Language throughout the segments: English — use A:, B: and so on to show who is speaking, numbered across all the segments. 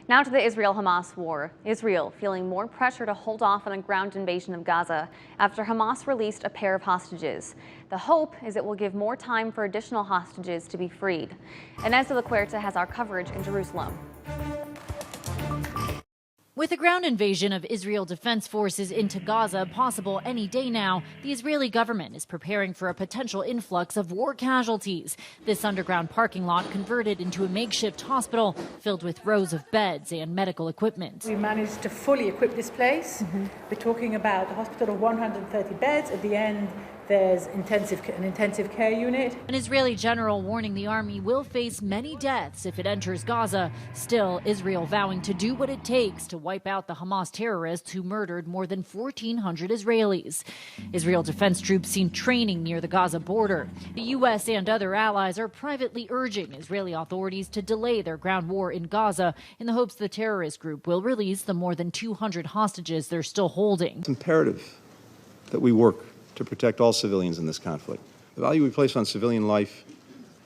A: Now to the Israel-Hamas war. Israel feeling more pressure to hold off on a ground invasion of Gaza after Hamas released a pair of hostages. The hope is it will give more time for additional hostages to be freed. Inez de la Huerta has our coverage in Jerusalem.
B: With a ground invasion of Israel Defense Forces into Gaza possible any day now, the Israeli government is preparing for a potential influx of war casualties. This underground parking lot converted into a makeshift hospital filled with rows of beds and medical equipment.
C: We managed to fully equip this place. We're talking about a hospital of 130 beds. At the end, there's an intensive care unit.
B: An Israeli general warning the army will face many deaths if it enters Gaza. Still, Israel vowing to do what it takes to wipe out the Hamas terrorists who murdered more than 1,400 Israelis. Israel defense troops seen training near the Gaza border. The U.S. and other allies are privately urging Israeli authorities to delay their ground war in Gaza in the hopes the terrorist group will release the more than 200 hostages they're still holding.
D: It's imperative that we work to protect all civilians in this conflict. The value we place on civilian life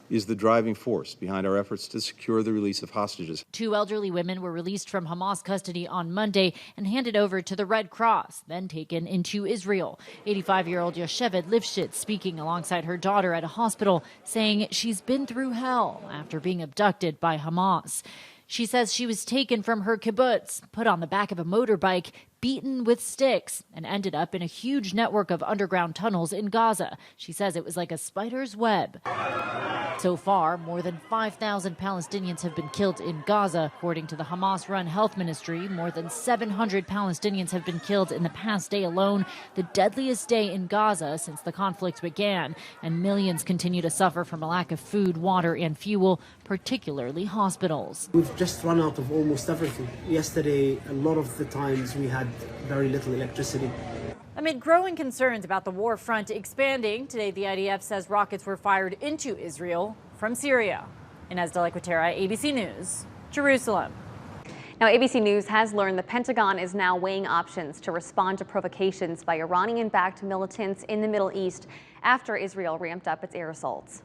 D: is the driving force behind our efforts to secure the release of hostages.
B: 2 elderly women were released from Hamas custody on Monday and handed over to the Red Cross, then taken into Israel. 85-year-old Yoshevet Lifshitz speaking alongside her daughter at a hospital, saying she's been through hell after being abducted by Hamas. She says she was taken from her kibbutz, put on the back of a motorbike, beaten with sticks, and ended up in a huge network of underground tunnels in Gaza. She says it was like a spider's web. So far, more than 5,000 Palestinians have been killed in Gaza. According to the Hamas-run health ministry, more than 700 Palestinians have been killed in the past day alone, the deadliest day in Gaza since the conflict began. And millions continue to suffer from a lack of food, water, and fuel, particularly hospitals.
E: We've just run out of almost everything. Yesterday, a lot of the times we had very little electricity.
B: Amid growing concerns about the war front expanding, today the IDF says rockets were fired into Israel from Syria. Inez de la Huerta, ABC News, Jerusalem.
A: Now, ABC News has learned the Pentagon is now weighing options to respond to provocations by Iranian-backed militants in the Middle East after Israel ramped up its air assaults.